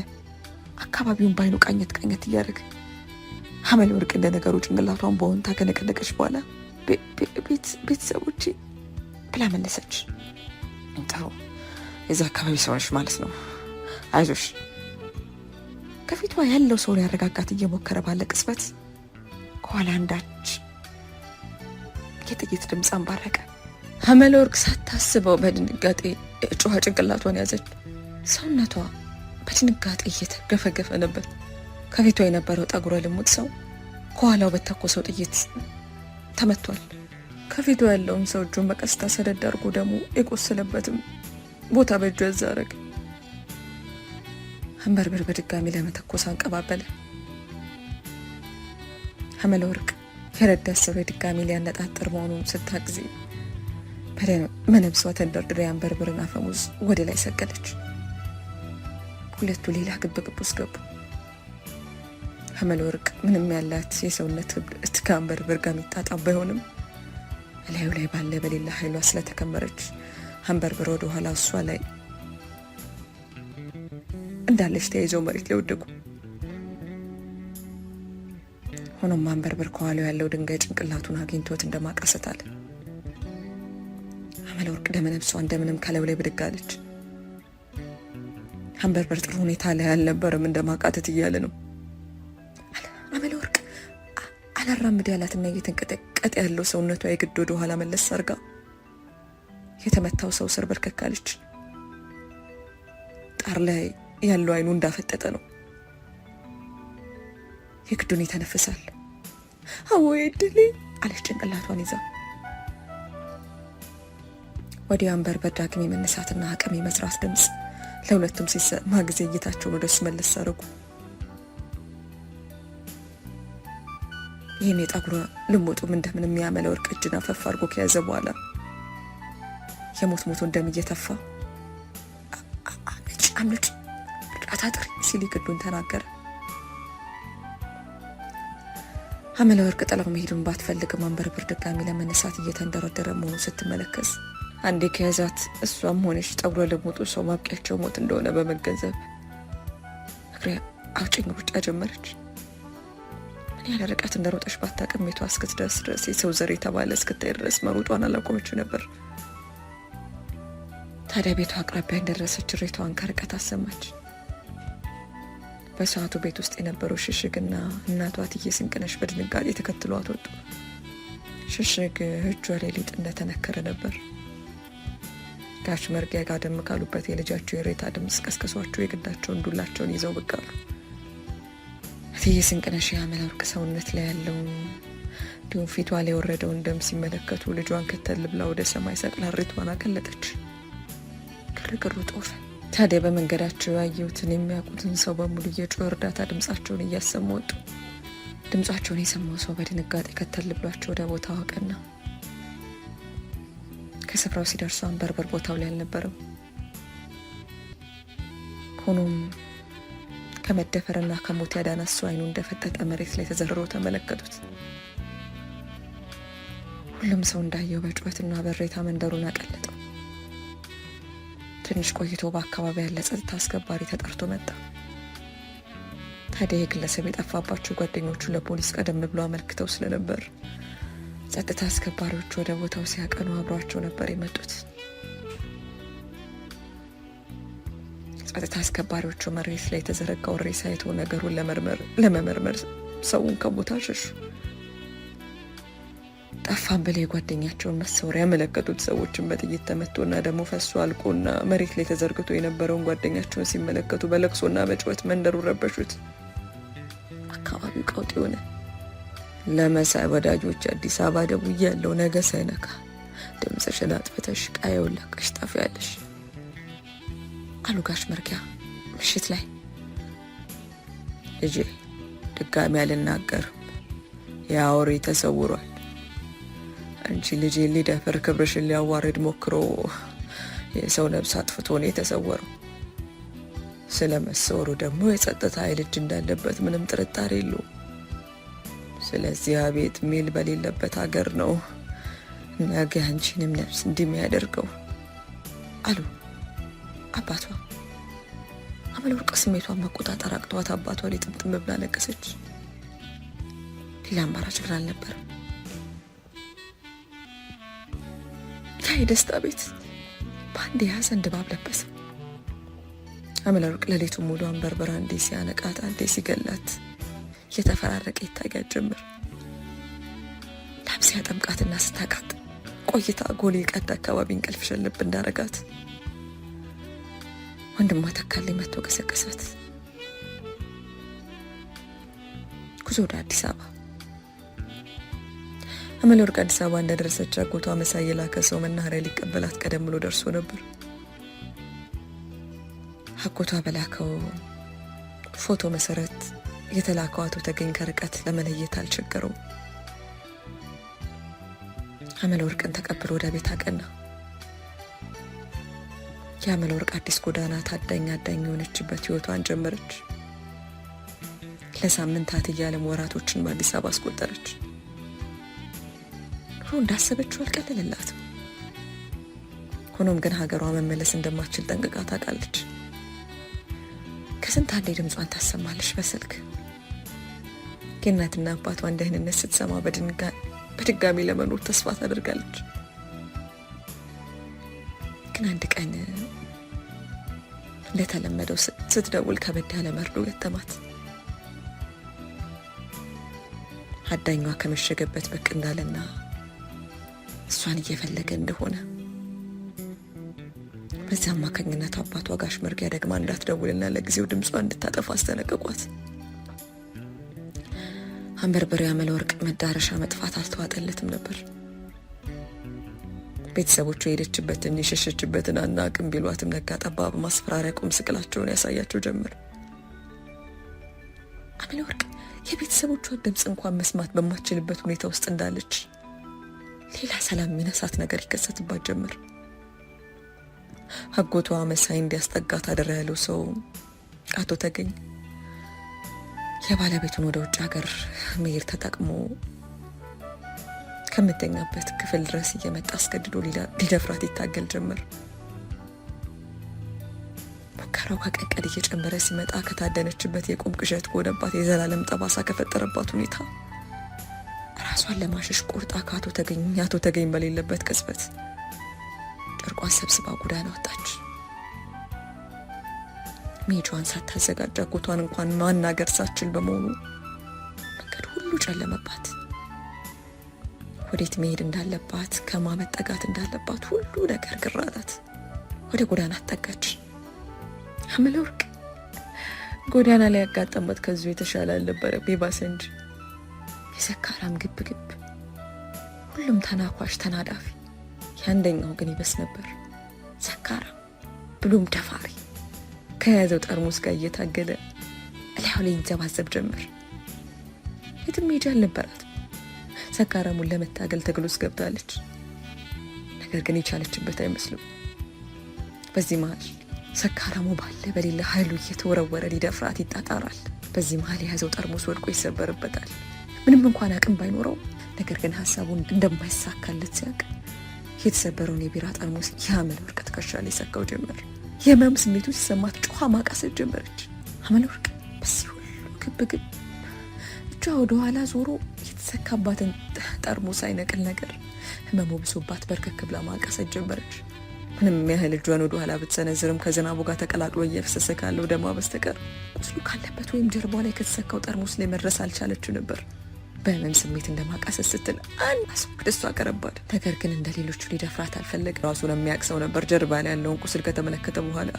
አካባቢውን ባይኑ ቃኘት እያደረገ። አመለወርቅ እንደ ነገሩ ጭንቅላቷን በወንታ ከነቀነቀች በኋላ ቤተሰቦቼ ብላ መለሰች። ጥሩ የዛ አካባቢ ሰው ነሽ ማለት ነው፣ አይዞሽ። ከፊቷ ያለው ሰው ሊያረጋጋት እየሞከረ ባለ ቅጽበት ከኋላ አንዳች የጥይት ድምፅ አንባረቀ። አመለወርቅ ሳታስበው በድንጋጤ ጮኸ ጭንቅላቷን ያዘች። ሰውነቷ በድንጋጤ እየተገፈገፈ ነበር። ከፊቷ የነበረው ጠጉረ ልሙጥ ሰው ከኋላው በተኮሰው ጥይት ተመቷል። ከፊቱ ያለውን ሰው እጁን በቀስታ ሰደድ አድርጎ ደግሞ የቆሰለበትም ቦታ በእጁ ያዛረግ። አንበርብር በድጋሚ ለመተኮስ አንቀባበለ። አመለወርቅ የረዳት ሰው ድጋሚ ሊያነጣጥር መሆኑን ስታግዜ በነብሷ ተንደርድራ አንበርብርን አፈሙዝ ወደ ላይ ሰቀለች። ሁለቱ ሌላ ግብግብ ውስጥ ገቡ። አመለወርቅ ምንም ያላት የሰውነት ክብደት ከአንበርብር ጋር የሚጣጣም ባይሆንም እላዩ ላይ ባለ በሌላ ኃይሏ ስለተከመረች አንበርብር ወደ ኋላ እሷ ላይ እንዳለች ተያይዘው መሬት ላይ ወደቁ። ሆኖም አንበርብር ከኋላው ያለው ድንጋይ ጭንቅላቱን አግኝቶት እንደማቃሰታለ። አመለወርቅ ደመነፍሷ እንደምንም ከላዩ ላይ ብድግ አለች። አንበርብር ጥሩ ሁኔታ ላይ አልነበረም፣ እንደማቃተት እያለ ነው። አመለወርቅ አላራምድ ያላትና እየተንቀጠቀጠ ያለው ሰውነቷ የግድ ወደ ኋላ መለስ አርጋ የተመታው ሰው ስር በርከካለች። ጣር ላይ ያለው አይኑ እንዳፈጠጠ ነው። የግዱን ይተነፍሳል። አወይ እድሌ አለች ጭንቅላቷን ይዛ። ወዲያ አንበርበር ዳግም የመነሳትና አቅም የመስራት ድምፅ ለሁለቱም ሲሰማ ጊዜ እይታቸውን ወደሱ መለስ አደረጉ። ይህን የጠጉሯ ልሞጡም እንደምን የሚያመለወርቅ እጅን አፈፍ አድርጎ ከያዘ በኋላ የሞት ሞቶ እንደም እየተፋ አምልጭ አታጥሪ ሲል ግዱን ተናገረ። አመለወርቅ ጥላው መሄዱን ባትፈልግም አንበርብር ድጋሚ ለመነሳት እየተንደረደረ መሆኑ ስትመለከስ አንዴ ከያዛት እሷም ሆነች ጠጉሯ ለሞጡ ሰው ማብቂያቸው ሞት እንደሆነ በመገንዘብ እግሬ አውጭኝ ሩጫ ጀመረች። ምን ያለ ርቀት እንደሮጠች ባታውቅም ቤቷ እስክትደርስ ድረስ የሰው ዘር የተባለ እስክታይ ድረስ መሮጧን አላቆመችው ነበር። ታዲያ ቤቷ አቅራቢያ እንደደረሰች ሬቷን ከርቀት አሰማች። በሰዓቱ ቤት ውስጥ የነበረው ሽሽግና እናቷ እትዬ ስንቅነሽ በድንጋጤ ተከትሏት ወጡ። ሽሽግ እጇ ላይ ሊጥ እንደተነከረ ነበር። ጋሽ መርጊያ ጋደም ካሉበት የልጃቸው የሬታ ድምፅ ቀስቅሷቸው የግዳቸውን ዱላቸውን ይዘው ብቅ አሉ። እትዬ ስንቅነሽ የአመለወርቅ ሰውነት ላይ ያለውን እንዲሁም ፊቷ ላይ የወረደውን ደም ሲመለከቱ ልጇን ከተል ብላ ወደ ሰማይ ሰቅላ ሬቷን አቀለጠች። ግርግሩ ጦፈ። ታዲያ በመንገዳቸው ያየሁትን የሚያውቁትን ሰው በሙሉ እየጮህ እርዳታ ድምጻቸውን እያሰሙ ወጡ። ድምጻቸውን የሰማው ሰው በድንጋጤ ከተል ብሏቸው ወደ ቦታው አቀና። ከስፍራው ሲደርሱ አንበርበር ቦታው ላይ አልነበረም። ሆኖም ከመደፈርና ከሞት ያዳነሱ አይኑ እንደፈጠጠ መሬት ላይ ተዘርሮ ተመለከቱት። ሁሉም ሰው እንዳየው በጩኸትና በሬታ መንደሩን አቀለጠው። ትንሽ ቆይቶ በአካባቢ ያለ ጸጥታ አስከባሪ ተጠርቶ መጣ። ታዲያ የግለሰብ የጠፋባቸው ጓደኞቹ ለፖሊስ ቀደም ብሎ አመልክተው ስለነበር ጸጥታ አስከባሪዎቹ ወደ ቦታው ሲያቀኑ አብሯቸው ነበር የመጡት። ጸጥታ አስከባሪዎቹ መሬት ላይ የተዘረጋው ሬሳ አይተው ነገሩን ለመመርመር ሰውን ከቦታ ሸሹ። ጠፋን ብለው የጓደኛቸውን መሰወሪያ ያመለከቱት ሰዎችን በጥይት ተመቶና ደግሞ ፈሶ አልቆና መሬት ላይ ተዘርግቶ የነበረውን ጓደኛቸውን ሲመለከቱ በለቅሶና በጩኸት መንደሩ ረበሹት። አካባቢው ቀውጥ ሆነ። ለመሳይ ወዳጆች አዲስ አበባ ደውዬ ያለው ነገ ሳይነካ ድምፅሽን አጥፍተሽ ቃየውን ለቀሽ ጠፊያለሽ አሉ ጋሽ መርጊያ ምሽት ላይ። ልጄ ድጋሚ አልናገርም፣ የአውሬ ተሰውሯል። አንቺ ልጄ ሊደፍር ክብርሽን ሊያዋርድ ሞክሮ የሰው ነብስ አጥፍቶ ነው የተሰወረው። ስለመሰወሩ ደግሞ የጸጥታ ኃይል እጅ እንዳለበት ምንም ጥርጣሬ የለውም። ስለዚህ አቤት ሚል በሌለበት ሀገር ነው ነገ አንቺንም ነብስ እንደሚያደርገው አሉ አባቷ። አመለወርቅ ስሜቷን መቆጣጠር አቅቷት አባቷ ላይ ጥምጥም ብላ ለቀሰች። ሌላ አማራጭ ግን አልነበረም። ያ የደስታ ቤት በአንድ የሀዘን ድባብ ለበሰ። አመለወርቅ ሌሊቱ ሙሉ አንበርብራ አንዴ ሲያነቃት አንዴ ሲገላት እየተፈራረቀ ይታያት ጀመር። ላም ሲያጠምቃትና ስታቃጥ ቆይታ ጎሌ ቀድ አካባቢ እንቅልፍ ሸልብ እንዳረጋት ወንድሟ ተካልኝ መጥቶ ቀሰቀሳት። ጉዞ ወደ አዲስ አበባ። አመለወርቅ አዲስ አበባ እንደደረሰች አጎቷ መሳይ የላከ ሰው መናኸሪያ ሊቀበላት ቀደም ብሎ ደርሶ ነበር። አጎቷ በላከው ፎቶ መሰረት የተላከው አቶ ተገኝ ከርቀት ለመለየት አልቸገረውም። አመለወርቅን ተቀብሎ ወደ ቤት አቀና። የአመለወርቅ አዲስ ጎዳና ታዳኝ አዳኝ የሆነችበት ህይወቷን ጀመረች። ለሳምንታት እያለም ወራቶችን በአዲስ አበባ አስቆጠረች። ኑሮ እንዳሰበችው አልቀለለላትም። ሆኖም ግን ሀገሯ መመለስ እንደማትችል ጠንቅቃ ታውቃለች። ከስንት አንዴ ድምጿን ታሰማለች በስልክ። የእናትና አባቷን ደህንነት ስትሰማ በድጋሚ ለመኖር ተስፋ ታደርጋለች። ግን አንድ ቀን እንደተለመደው ስትደውል ከበድ ያለ መርዶ ገጠማት። አዳኟ ከመሸገበት ብቅ እንዳለና እሷን እየፈለገ እንደሆነ በዚህ አማካኝነት አባቷ ጋሽ መርጊያ ደግማ እንዳትደውልና ለጊዜው ድምጿ እንድታጠፋ አስጠነቀቋት። አንበርበሬ አመለወርቅ መዳረሻ መጥፋት አልተዋጠለትም ነበር። ቤተሰቦቿ የሄደችበትን የሸሸችበትን አናውቅም ቢሏትም ነጋ ጠባ በማስፈራሪያ ቁም ስቅላቸውን ያሳያቸው ጀመር። አመለወርቅ የቤተሰቦቿን ድምፅ እንኳን መስማት በማትችልበት ሁኔታ ውስጥ እንዳለች ሌላ ሰላም የሚነሳት ነገር ይከሰትባት ጀመር። አጎቷ መሳይ እንዲያስጠጋት አደራ ያለው ሰው አቶ ተገኝ የባለቤቱን ወደ ውጭ ሀገር መሄድ ተጠቅሞ ከምተኛበት ክፍል ድረስ እየመጣ አስገድዶ ሊደፍራት ይታገል ጀመር። ሙከራው ከቀቀድ እየጨመረ ሲመጣ ከታደነችበት የቁም ቅዠት ከሆነባት የዘላለም ጠባሳ ከፈጠረባት ሁኔታ ራሷን ለማሸሽ ቆርጣ ከአቶ ተገኝ በሌለበት ቅጽበት ጨርቋን ሰብስባ ጎዳና ወጣች። ሜጇን ሳታዘጋጅ አጎቷን እንኳን ማናገር ሳትችል በመሆኑ መንገድ ሁሉ ጨለመባት። ወዴት መሄድ እንዳለባት ከማመጠጋት እንዳለባት ሁሉ ነገር ግራ አላት። ወደ ጎዳና አጠጋች። አመለወርቅ ጎዳና ላይ ያጋጠማት ከዚሁ የተሻለ አልነበረም፣ የባሰ እንጂ። የሰካራም ግብግብ፣ ሁሉም ተናኳሽ ተናዳፊ፣ የአንደኛው ግን ይበስ ነበር። ሰካራም ብሎም ደፋሪ ከያዘው ጠርሙስ ጋር እየታገለ እላዩ ላይ ይንዘባዘብ ጀመር። የትም ሄጃ አልነበራት። ሰካራሙን ለመታገል ትግል ውስጥ ገብታለች። ነገር ግን የቻለችበት አይመስልም። በዚህ መሀል ሰካራሙ ባለ በሌላ ኃይሉ እየተወረወረ ሊደፍራት ይጣጣራል። በዚህ መሀል የያዘው ጠርሙስ ወድቆ ይሰበርበታል። ምንም እንኳን አቅም ባይኖረው፣ ነገር ግን ሀሳቡን እንደማይሳካለት ሲያውቅ የተሰበረውን የቢራ ጠርሙስ የአመለወርቅ ትከሻ ላይ ሰካው ጀመር። የህመም ስሜቱ ሲሰማት ጮኻ ማቃሰት ጀመረች። አመለወርቅ በዚህ ሁሉ ግብግብ እጇ ወደ ኋላ ዞሮ የተሰካባትን ጠርሙስ አይነቅል ነገር ህመሙ ብሶባት በርከክ ብላ ማቃሰት ጀመረች። ምንም ያህል እጇን ወደ ኋላ ብትሰነዝርም ከዝናቡ ጋር ተቀላቅሎ እየፈሰሰ ካለው ደሟ በስተቀር ቁስሉ ካለበት ወይም ጀርባዋ ላይ ከተሰካው ጠርሙስ ላይ መድረስ አልቻለችው ነበር። በህመም ስሜት እንደማቃሰት ስትል አንድ ሰው ወደ እሷ ቀረባል። ነገር ግን እንደ ሌሎቹ ሊደፍራት አልፈለገም። ራሱን የሚያቅሰው ነበር። ጀርባ ላይ ያለውን ቁስል ከተመለከተ በኋላ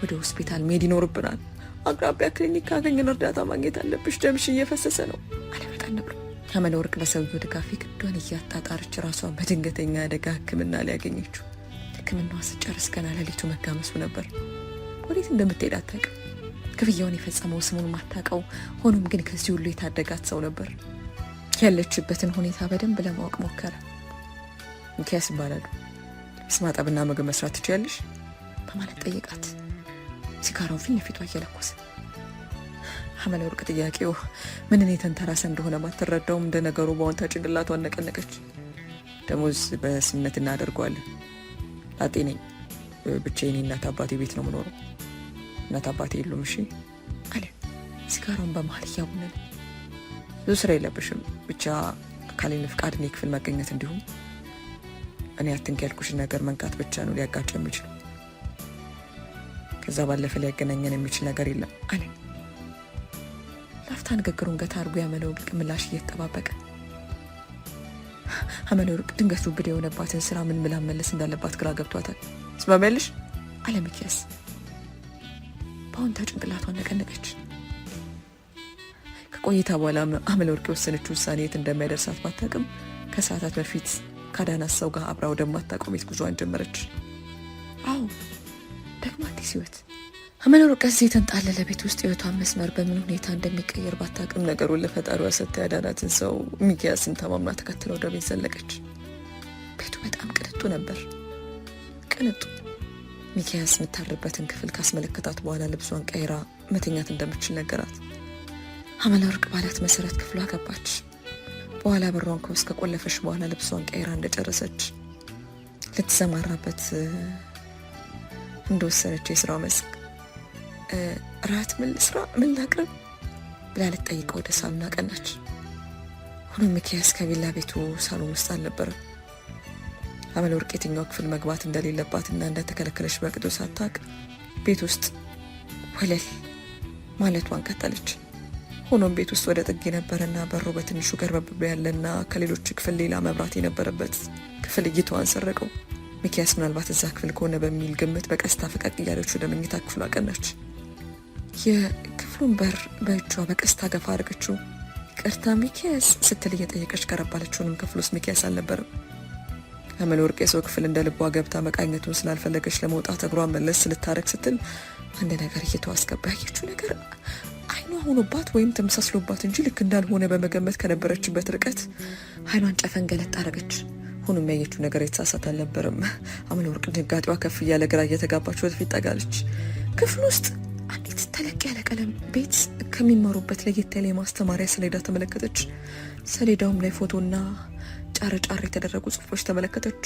ወደ ሆስፒታል መሄድ ይኖርብናል፣ አቅራቢያ ክሊኒክ ካገኘን እርዳታ ማግኘት አለብሽ፣ ደምሽ እየፈሰሰ ነው አለ በጣም ብሎ። አመለወርቅ በሰውየው ድጋፍ ግዷን እያጣጣረች ራሷን በድንገተኛ አደጋ ሕክምና ላይ ያገኘችው። ሕክምናዋ ስጨርስ ገና ሌሊቱ መጋመሱ ነበር። ወዴት እንደምትሄድ አታውቅም። ክፍያውን የፈጸመው ስሙን ማታውቀው፣ ሆኖም ግን ከዚህ ሁሉ የታደጋት ሰው ነበር። ያለችበትን ሁኔታ በደንብ ለማወቅ ሞከረ። ሚኪያስ ይባላሉ። ልብስ ማጠብና ምግብ መስራት ትችያለሽ በማለት ጠየቃት፣ ሲጋራውን ፊት ለፊቷ እየለኮሰ። አመለወርቅ ጥያቄው ምንን የተንተራሰ እንደሆነ ባትረዳውም እንደ ነገሩ በአዎንታ ጭንቅላቷን ነቀነቀች። ደሞዝ በስምነት እናደርገዋለን። ላጤ ነኝ፣ ብቻዬን እናት አባቴ ቤት ነው የምኖረው። እናት አባቴ የሉም። እሺ አለ ሲጋራውን በመሀል እያቡነን። ብዙ ስራ የለብሽም፣ ብቻ ካለኝ ፍቃድ እኔ ክፍል መገኘት እንዲሁም እኔ አትንክ ያልኩሽን ነገር መንካት ብቻ ነው ሊያጋጭ የሚችል። ከዛ ባለፈ ሊያገናኘን የሚችል ነገር የለም አለ። ላፍታ ንግግሩን ገታ አድርጎ የአመለወርቅ ምላሽ እየተጠባበቀ አመለወርቅ ድንገት ዱብዳ የሆነባትን ስራ ምን ብላ መለስ እንዳለባት ግራ ገብቷታል። ስማሚያለሽ አለ ሚኪያስ። በአዎንታ ጭንቅላቷን ነቀነቀች። ከቆይታ በኋላ አመለወርቅ የወሰነችው ውሳኔ የት እንደሚያደርሳት ባታውቅም ከሰዓታት በፊት ካዳናት ሰው ጋር አብራ ወደማታውቀው ቤት ጉዞዋን ጀመረች። አዎ ደግሞ አዲስ ህይወት። አመለወርቅ ከዚህ የተንጣለለ ቤት ውስጥ ህይወቷን መስመር በምን ሁኔታ እንደሚቀየር ባታውቅም ነገሩን ለፈጣሪዋ ሰጥታ ያዳናትን ሰው ሚኪያስን ተማምና ተከትላ ወደ ቤት ዘለቀች። ቤቱ በጣም ቅንጡ ነበር። ቅንጡ። ሚኪያስ የምታርበትን ክፍል ካስመለከታት በኋላ ልብሷን ቀይራ መተኛት እንደምትችል ነገራት። አመለወርቅ ባላት መሰረት ክፍሏ ገባች። በኋላ በሯን ከውስጥ ከቆለፈች በኋላ ልብሷን ቀይራ እንደጨረሰች ልትሰማራበት እንደወሰነች የስራው መስክ ራት ምን ልስራ ምን ላቅርብ ብላ ልትጠይቀው ወደ ሳሎን አቀናች። ሆኖም ሚኪያስ ከቪላ ቤቱ ሳሎን ውስጥ አልነበረም። አመለወርቅ የትኛው ክፍል መግባት እንደሌለባትና እንደተከለከለች በቅጡ ሳታውቅ ቤት ውስጥ ወለል ማለቷን ቀጠለች። ሆኖም ቤት ውስጥ ወደ ጥግ የነበረና በሩ በትንሹ ገርበብ ያለና ከሌሎች ክፍል ሌላ መብራት የነበረበት ክፍል እይታዋን ሰረቀው። ሚኪያስ ምናልባት እዛ ክፍል ከሆነ በሚል ግምት በቀስታ ፈቀቅ እያለች ወደ መኝታ ክፍሉ አቀናች። የክፍሉን በር በእጇ በቀስታ ገፋ አድርገችው። ይቅርታ ሚኪያስ ስትል እየጠየቀች ከረባለችውንም ክፍል ውስጥ ሚኪያስ አልነበረም። አመለወርቅ የሰው ክፍል እንደ ልቧ ገብታ መቃኘቱን ስላልፈለገች ለመውጣት እግሯን መለስ ልታረግ ስትል አንድ ነገር እየተው አስገባ። ያየችው ነገር አይኗ ሆኖባት ወይም ተመሳስሎባት እንጂ ልክ እንዳልሆነ በመገመት ከነበረችበት ርቀት አይኗን ጨፈን ገለጥ አረገች። ሆኖም ያየችው ነገር የተሳሳተ አልነበረም። አመለወርቅ ድንጋጤዋ ከፍ እያለ ግራ እየተጋባች ወደፊት ጠጋለች። ክፍል ውስጥ አንዲት ተለቅ ያለ ቀለም ቤት ከሚማሩበት ለየት ያለ የማስተማሪያ ሰሌዳ ተመለከተች። ሰሌዳውም ላይ ፎቶና ጫረ ጫረ የተደረጉ ጽሑፎች ተመለከተች።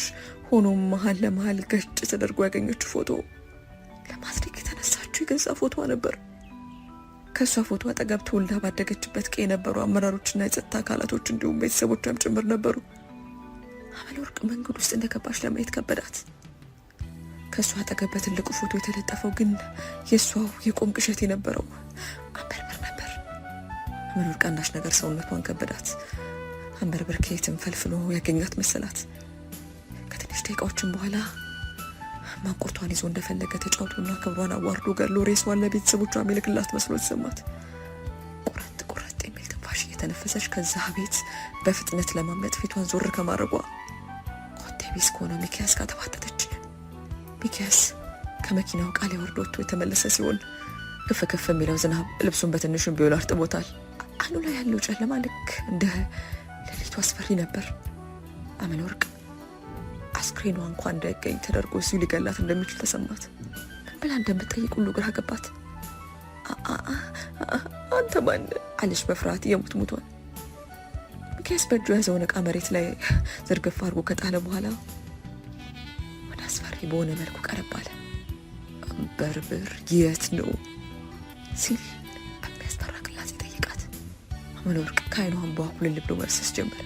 ሆኖም መሀል ለመሀል ገጭ ተደርጎ ያገኘችው ፎቶ ለማስደግ የተነሳችው የገዛ ፎቶዋ ነበር። ከእሷ ፎቶ አጠገብ ተወልዳ ባደገችበት ቀይ የነበሩ አመራሮችና የጸጥታ አካላቶች እንዲሁም ቤተሰቦቿም ጭምር ነበሩ። አመለወርቅ መንገድ ውስጥ እንደገባች ለማየት ከበዳት። ከእሷ አጠገብ በትልቁ ፎቶ የተለጠፈው ግን የእሷው የቁም ቅዠት የነበረው አንበርብር ነበር። አመለወርቅ አንዳች ነገር ሰውነቷን ከበዳት። አንበርብር ከየትም ፈልፍሎ ያገኛት መሰላት። ከትንሽ ደቂቃዎችም በኋላ ማንቁርቷን ይዞ እንደፈለገ ተጫውቶና ክብሯን አዋርዶ ገድሎ ሬሷን ለቤተሰቦቿ የሚልክላት መስሎ ተሰማት። ቁረጥ ቁረጥ የሚል ትንፋሽ እየተነፈሰች ከዛ ቤት በፍጥነት ለማምለጥ ፊቷን ዞር ከማድረጓ ኮቴ ቢስ ከሆነው ሚኪያስ ጋር ተፋጠጠች። ሚኪያስ ከመኪናው ቃል ወርዶ ወጥቶ የተመለሰ ሲሆን ክፍ ክፍ የሚለው ዝናብ ልብሱን በትንሹም ቢሆን አርጥቦታል። አይኑ ላይ ያለው ጨለማ ልክ እንደ ሌሊቱ አስፈሪ ነበር። አመለወርቅ አስክሬኗ እንኳን እንዳይገኝ ተደርጎ እዚሁ ሊገላት እንደሚችል ተሰማት። ምን ብላ እንደምትጠይቅ ሁሉ ግራ ገባት። አንተ ማን አለች በፍርሃት የሙት ሙቷን። ሚኪያስ በእጁ ያዘውን ዕቃ መሬት ላይ ዝርግፍ አድርጎ ከጣለ በኋላ ወደ አስፈሪ በሆነ መልኩ ቀረብ አለ። አንበርብር የት ነው ሲል በሚያስፈራ ቅላጼ ጠይቃት። አመለወርቅ ከዓይኗ እንባ ኩልል ብሎ መርሰስ ጀመረ።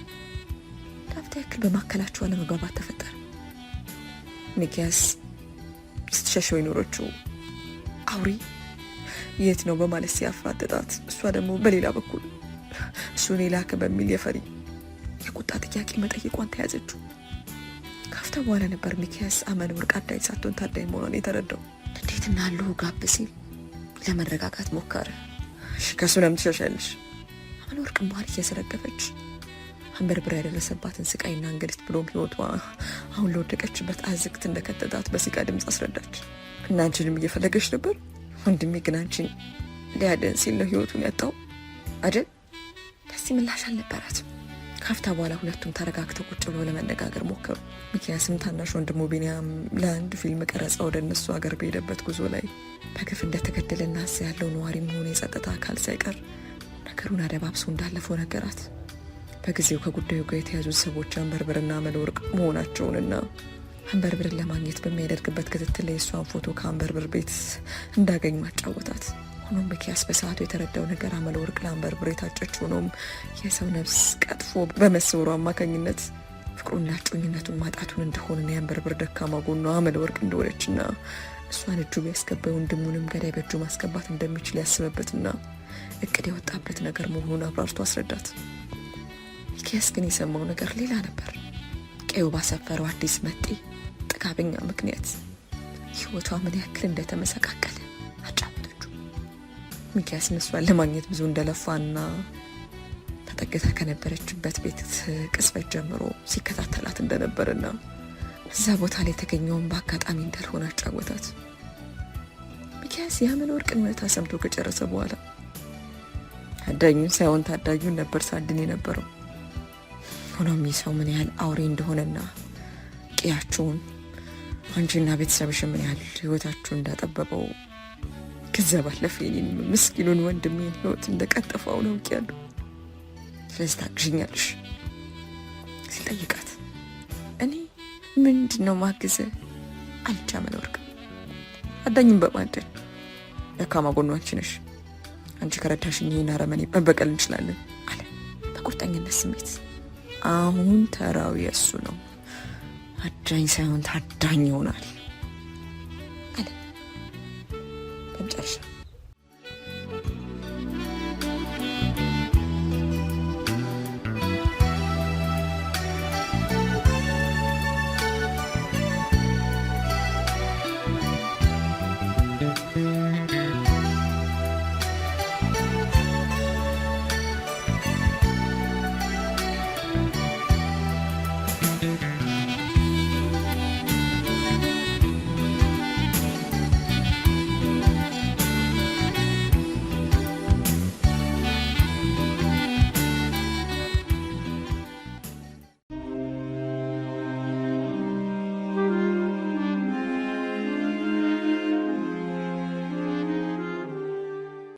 ለአፍታ ያክል በማካከላቸው አለመግባባት ተፈጠረ። ሚኪያስ ስትሸሸው የኖረችው አውሪ የት ነው በማለት ሲያፋጥጣት፣ እሷ ደግሞ በሌላ በኩል እሱን ላከ በሚል የፈሪ የቁጣ ጥያቄ መጠየቋን ተያዘችው። ካፍታ በኋላ ነበር ሚኪያስ አመለወርቅ አዳኝ ሳትሆን ታዳኝ መሆኗን የተረዳው። እንዴት እናሉ ጋብ ሲል ለመረጋጋት ሞከረ። ከሱ ለምን ትሸሻለሽ? አመለወርቅ መሀል እየሰረገፈች አንበርብር ያደረሰባትን ስቃይና እንግልት ብሎም ህይወቷ አሁን ለወደቀችበት አዝቅት እንደከተታት በሲቃ ድምፅ አስረዳች። እና አንቺንም እየፈለገች ነበር? ወንድሜ ግን አንቺን ሊያደን ሲል ነው ህይወቱን ያጣው አይደል? ለዚህ ምላሽ አልነበራትም። ካፍታ በኋላ ሁለቱም ተረጋግተው ቁጭ ብለው ለመነጋገር ሞከሩ። ሚኪያስም ታናሽ ወንድሙ ቢኒያም ለአንድ ፊልም ቀረጻ ወደ እነሱ ሀገር በሄደበት ጉዞ ላይ በግፍ እንደተገደለና እዛ ያለው ነዋሪ መሆኑ የጸጥታ አካል ሳይቀር ነገሩን አደባብሶ እንዳለፈው ነገራት። በጊዜው ከጉዳዩ ጋር የተያዙ ሰዎች አንበርብርና አመለወርቅ መሆናቸውንና አንበርብርን ለማግኘት በሚያደርግበት ክትትል የእሷን ፎቶ ከአንበርብር ቤት እንዳገኙ አጫወታት። ሆኖም ሚኪያስ በሰዓቱ የተረዳው ነገር አመለወርቅ ለአንበርብር የታጨች ሆኖም የሰው ነፍስ ቀጥፎ በመስወሩ አማካኝነት ፍቅሩና ጮኝነቱን ማጣቱን እንደሆነና የአንበርብር ደካማ ጎኗ አመለወርቅ እንደሆነችና እሷን እጁ ቢያስገባ ወንድሙንም ገዳይ በእጁ ማስገባት እንደሚችል ያስበበትና እቅድ የወጣበት ነገር መሆኑን አብራርቶ አስረዳት። ሚኪያስ ግን የሰማው ነገር ሌላ ነበር። ቀዩ ባሰፈረው አዲስ መጤ ጥጋበኛ ምክንያት ህይወቷ ምን ያክል እንደተመሰቃቀለ አጫወተችው። ሚኪያስ እሷን ለማግኘት ብዙ እንደለፋና ተጠግታ ከነበረችበት ቤት ቅጽበት ጀምሮ ሲከታተላት እንደነበርና እዛ ቦታ ላይ የተገኘውን በአጋጣሚ እንዳልሆነ አጫወታት። ሚኪያስ የአመለወርቅን እውነታ ሰምቶ ከጨረሰ በኋላ አዳኙን ሳይሆን ታዳጊውን ነበር ሳድን የነበረው። ሆኖም ይህ ሰው ምን ያህል አውሬ እንደሆነና ቅያችሁን አንቺና ቤተሰብሽን ምን ያህል ህይወታችሁን እንዳጠበበው ከዛ ባለፈ የኔን ምስኪኑን ወንድሜን ህይወት እንደቀጠፈው ነው ያለው። ስለዚህ ታግዥኛለሽ ሲጠይቃት እኔ ምንድነው ማግዘ አለች አመለወርቅ። አዳኝም በማደን ደካማ ጎኗ አንቺ ነሽ፣ አንቺ ከረዳሽኝ ይህን አረመኔ መበቀል እንችላለን አለ በቁርጠኝነት ስሜት። አሁን ተራው የእሱ ነው፣ አዳኝ ሳይሆን ታዳኝ ይሆናል አለ በመጨረሻ።